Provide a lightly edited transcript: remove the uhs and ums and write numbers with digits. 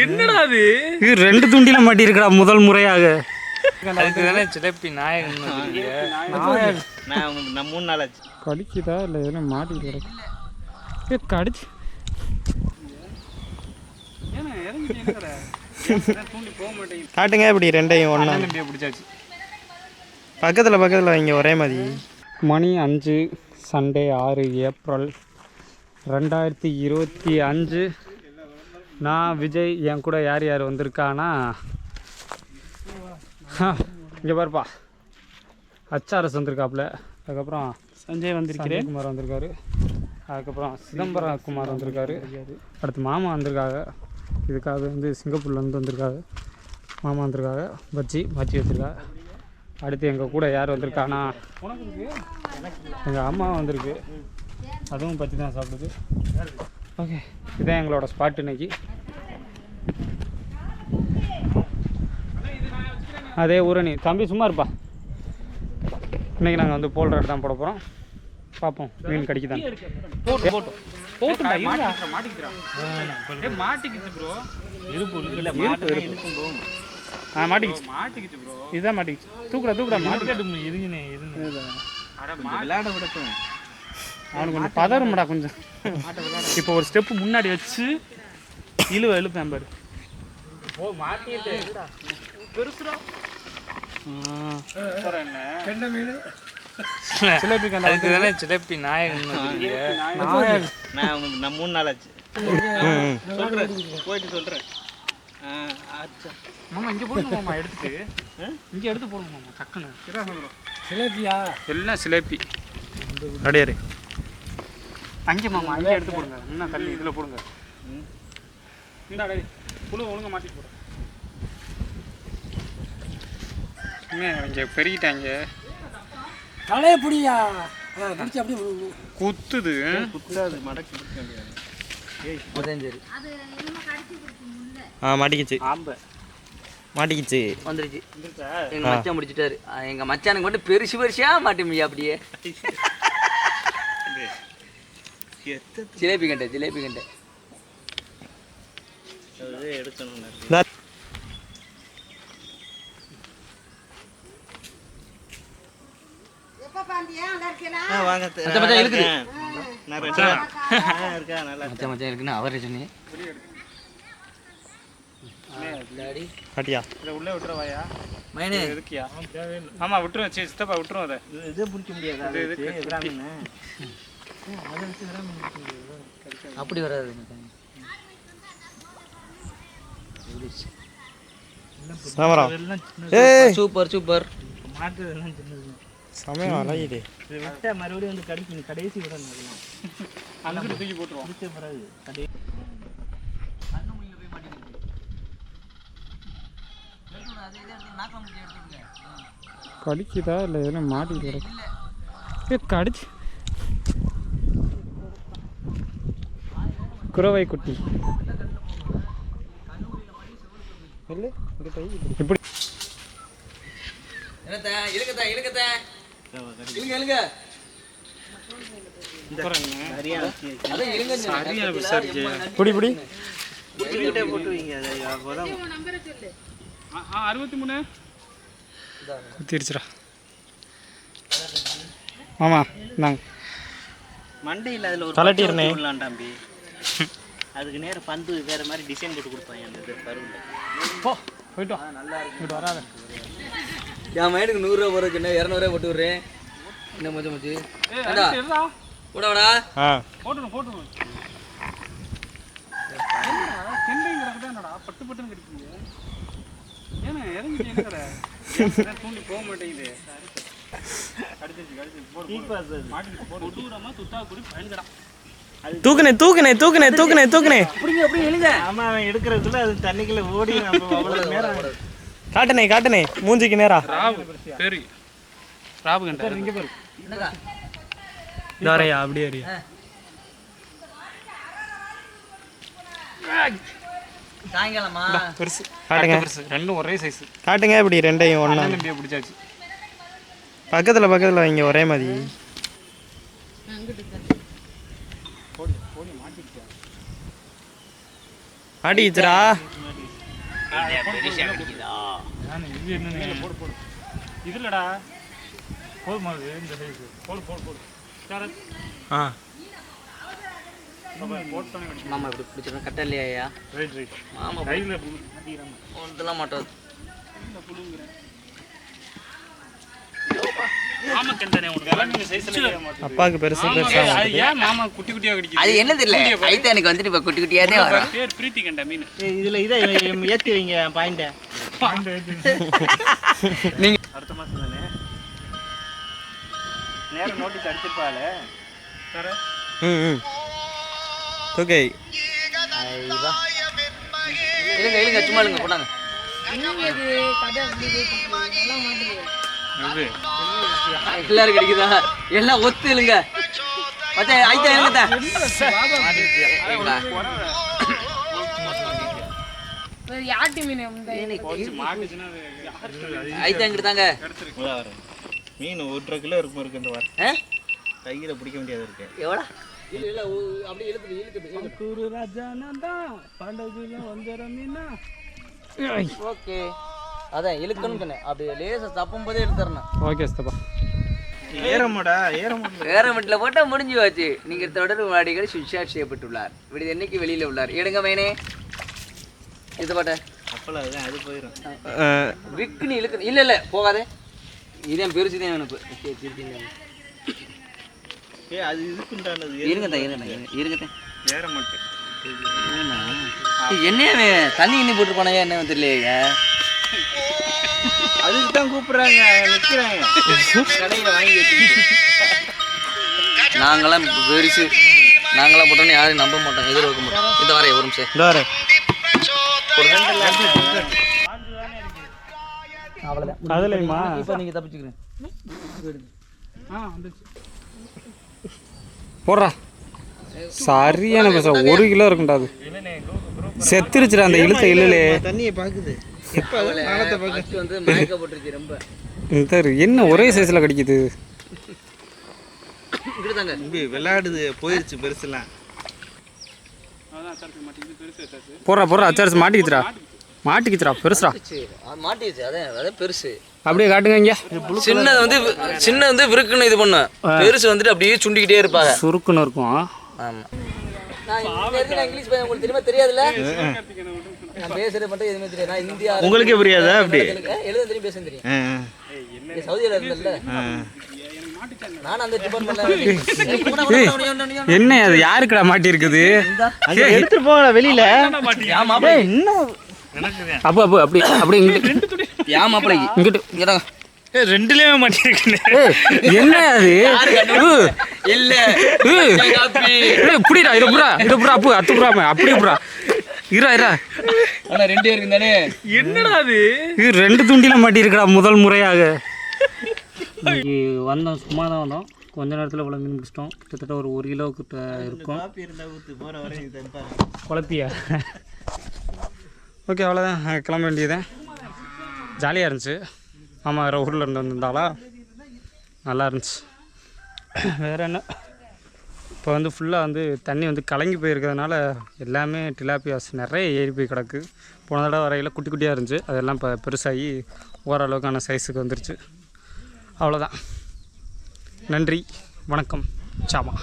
என்னடா அது ரெண்டு துண்டில மாட்டி இருக்கடா முதல் முறையாக. அதுக்கு தானே சிலப்பி நாயகன் நான் 3 நாள் ஆச்சு. கடிக்குதா இல்லை எதுனா மாட்டிட்டு கிடக்கு கடிச்சு காட்டுங்க இப்படி ரெண்டையும் ஒன்றா பிடிச்சாச்சு. பக்கத்தில் பக்கத்தில் வைங்க ஒரே மாதிரி. மணி 5 சண்டே 6 ஏப்ரல் 2025. நான் விஜய், என் கூட யார் யார் வந்திருக்கானா இங்கே பாருப்பா, HRS வந்திருக்காப்புல, அதுக்கப்புறம் சஞ்சய் வந்திருக்கிறேன், குமார் வந்திருக்காரு, அதுக்கப்புறம் சிதம்பரம் குமார் வந்திருக்காரு, அடுத்து மாமா வந்திருக்காங்க. இதுக்காக வந்து சிங்கப்பூர்லேருந்து வந்திருக்காங்க மாமா வந்திருக்காங்க. பஜ்ஜி வச்சுருக்காங்க. அடுத்து எங்கள் கூட யார் வந்திருக்கானா எங்கள் அம்மா வந்திருக்கு, அதுவும் பஜ்ஜி தான் சாப்பிடுது. ஓகே, இதுதான் எங்களோட ஸ்பாட் இன்னைக்கு. அதே ஊரணி தம்பி சும்மா இருப்பா. இன்றைக்கி நாங்கள் வந்து போல் ரேட் தான் போட போகிறோம். பார்ப்போம் மீன் கிடைக்குதான். மாட்டிக்கிச்சு ப்ரோ. மாட்டிக்கிச்சு ப்ரோ. இதுதான் மாட்டிக்கிச்சு. தூக்குடா மாட்டிக்கிட்டு இருங்கண்ணே விளையாட விடட்டும். அவனுக்கு கொஞ்சம் பதறும்டா கொஞ்சம். இப்போ ஒரு ஸ்டெப்பு முன்னாடி வச்சு இழுப்பேன் பாரு. ஓ மாட்டிட்டு பெருசுடா. சிலேபி கண்டா. அதுக்கு தானே சிலப்பி நாயகன் நான் 3 நாள் ஆச்சு. சொல்கிறேன், போயிட்டு சொல்கிறேன். மாமா இங்கே போடுங்க மாமா, எடுத்துட்டு இங்கே எடுத்து போடுங்க மாமா டக்குன்னு. சிலேபியா? எல்லாம் சிலேபி அடையாரு. அங்கே மாமா அங்கே எடுத்து போடுங்க. இன்னும் தள்ளி இதில் போடுங்க. இந்த அடை புழு ஒழுங்காக மாட்டிட்டு போடுங்க. இங்கே பெருகிட்டாங்க. தலையை பிடியா பிடிச்சி அப்படியே குத்துது. குத்தாது, மடக்கி பிடிக்க முடியாது. மாட்டிக்கிச்சு. மாட்டிக்கிச்சு வந்துருச்சு. எங்க மச்சான் முடிச்சுட்டாரு. எங்க மச்சானுக்கு மட்டும் பெருசு பெருசா மாட்டோம்யா அப்படியே. ஜிலேபி கண்டை எடுக்கணும். இருக்குன்னு அவரே சொன்னீங்க. காட்டியா இதை உள்ளே விட்டுருவாயா மைனே எதுக்கியா? ஆமாம் விட்டுருவேன். சரி சித்தப்பா விட்டுருவோம். அதை இதே பிடிக்க முடியாது. அப்படி வராது. Super super. மாட்டுறதெல்லாம் சின்னது. சமயம் அழகிது. இதை விட்டா மறுபடியும் வந்து கடிக்கணும். கடைசி விடணும். அங்கிட்டு தூக்கி போட்டுருவோம். பிடிச்ச பிறகு கடைசி கடிக்குதா இல்லை எதுனா மாட்டிட்டு கிடக்கு கடிச்சு. குறவை குட்டி இப்படி புடி புடி போட்டு வைங்க. 63 குத்திருச்சுடா மாமா. நாங்கள் மண்டையில் அதில் ஒரு கலட்டிருந்தே விடலாண்டாம்பி. அதுக்கு நேரம் பந்து வேற மாதிரி டிசைன் போட்டு கொடுப்பாங்க. அந்த இது பருவில் போயிட்டு வா. நல்லா இருக்கு. வராத என் மைனுக்கு 100 ரூபா போடுறதுக்கு என்ன 200 ரூபா போட்டு விட்றேன். என்ன மச்சம் மச்சு போடா போட்டுருவோம். பட்டு பட்டுன்னு கிடைக்குங்க. ஏன்னா இறங்கி என்னடா தூண்டி போக மாட்டேங்குது. தூக்குனே ஆமா, அவன் எடுக்கிறதுல அது தண்ணிக்குள்ள ஓடி காட்டுனே மூஞ்சிக்கு நேரா. ராபு கண்டா இங்க பாரு. தாரையா அப்படியே அறியா. சாயங்காலமா பெருசு காட்டுங்க. ரெண்டும் ஒரே சைஸ். காட்டுங்க இப்படி ரெண்டையும் ஒன்றா பிடிச்சாச்சு. பக்கத்தில் வைங்க ஒரே மாதிரி. மாட்டிக்கிச்சுடா. இது என்னன்னு போடு இது இல்லடா போதுமா இது இந்த சைஸ் போடு ஆ மாமா இப்படி பிடிச்சிடும் கட்ட இல்லையா ரைட் மாமா கையில் ஒன்றுலாம் மாட்டோம் அப்பாவுக்கு பெருசு ஏன் மாமா குட்டி குட்டியா கடிக்குது? அது என்ன தெரியல ஐட்டா எனக்கு வந்துட்டு இப்போ குட்டி குட்டியாதே வரும் பேர் பிரீத்தி கண்டா மீன். இதுல இதை ஏற்றி வைங்க பாயிண்ட நீங்க அடுத்த மாசம் தானே நேரம் நோட்டீஸ் அடிச்சிருப்பாள் சார். ஓகே இல்லைங்க சும்மா இல்லைங்க போட்டாங்க எல்லாரும் கிடைக்குதா எல்லாம் ஒத்து இல்லைங்க மச்சா ஐட்டா எனக்கு ஐட்டா எங்கிட்டு தாங்க மீன் 1.5 கிலோ இருக்கு இந்த வாரம் கையில பிடிக்க முடியாது இருக்கு எவ்வளோ இல்ல அப்படியே இழுத்துட்டு குரு ராஜானந்தா படகுல வந்துற மீனா. ஓகே அதான் இழுக்கணும்னு சொன்னேன் அப்படியே லேசா தப்பும் போதே இழுத்துறேன். ஓகே ஸ்தப்பா ஏறமட்டில் போட்டால் முடிஞ்சு போச்சு. நீங்கள் தொடர் வாடிகள் சுவிட்ச் ஆஃப் செய்யப்பட்டுள்ளார். விடுதி என்னைக்கு வெளியில் உள்ளார். எடுங்க மைனே இது பாட்ட அப்பல அது போயிடும் விக்குன்னு இழுக்கணும். இல்லை போகாதே இதே பெருசு தான் எனக்கு அது இதுக்குண்டானது இருங்கத்தான் ஏற மாட்டேன். என்ன தண்ணி இன்னி போட்டு போனாங்க என்ன தெரியலையே. அதுக்கு தான் கூப்பிடுறாங்க நிற்கிறாங்க கடையில் வாங்கி வச்சுக்கிட்டு. நாங்களாம் பெருசு நாங்களாம் போட்டோன்னு யாரும் நம்ப மாட்டோம் எதிர்பார்க்க மாட்டோம். இந்த வரைய ஒரு நிமிஷம் அவ்வளோதான் அதுலயுமா இப்போ நீங்கள் தப்பிச்சுக்கிறேன். போடுறா சரியான பேச 1 கிலோ இருக்கும்டா அது செத்துருச்சுடா அந்த இழுத்த இல்லையே தண்ணியை பார்க்குது வந்து மயக்கப்பட்டுருச்சு ரொம்ப. இந்த என்ன ஒரே சைஸில் கடிக்குது. விளையாடுது போயிருச்சு பெருசுலாம். போடுறா அச்சாரிச்சு மாட்டிக்கிச்சுடா பெருசுடா மாட்டிடுச்சு அதான் பெருசு. அப்படியே காட்டுங்க இங்கே. சின்ன வந்து விருக்குன்னு இது பண்ண பெருசு வந்துட்டு அப்படியே சுண்டிக்கிட்டே இருப்பாங்க சுருக்குன்னு இருக்கும். ஆமாம் இங்கிலீஷ் பையன் உங்களுக்கு தெரியுமா தெரியாதுல்ல. நான் பேசுறது மட்டும் எதுவுமே தெரியாது. நான் இந்தியா உங்களுக்கே புரியாதா அப்படி எழுத தெரியும் பேச தெரியும். சவுதியில் இருந்தல நான் அந்த டிபார்ட்மெண்ட்ல என்ன அது யாருக்குடா மாட்டி இருக்குது எடுத்துட்டு போகல வெளியில. அப்போ அப்படி இங்கிட்டு ஏன் மாப்பிள்ளைக்கு இங்கிட்டு இங்கடா ரெண்டுலயுமே மாட்டிருக்கு. என்ன அது இல்ல புடிடா இதை புறா அப்பு அத்து புறாம அப்படி புறா இரா ஆனா 2 இருக்கு தானே. என்னடா அது இது 2 துண்டில மாட்டிருக்கடா முதல் முறையாக. வந்தோம் சும்மா தான் வந்தோம். கொஞ்ச நேரத்தில் இவ்வளோ மீன் பிடிச்சிட்டோம். கிட்டத்தட்ட ஒரு 1 கிலோ கிட்ட இருக்கும். குழப்பியா ஓகே அவ்வளோதான் கிளம்ப வேண்டியதுதான். ஜாலியாக இருந்துச்சு. ஆமாம் வேறு ஊரில் இருந்து வந்திருந்தாளா நல்லா இருந்துச்சு. வேறு என்ன இப்போ வந்து ஃபுல்லாக வந்து தண்ணி வந்து கலங்கி போயிருக்கிறதுனால எல்லாமே டிலாப்பியாஸ் நிறைய ஏறி போய் கிடக்கு. போன தடவை வரையில் குட்டி குட்டியாக இருந்துச்சு. அதெல்லாம் இப்போ பெருசாகி ஓரளவுக்கான சைஸுக்கு வந்துருச்சு. அவ்வளோதான். நன்றி வணக்கம் சாமா.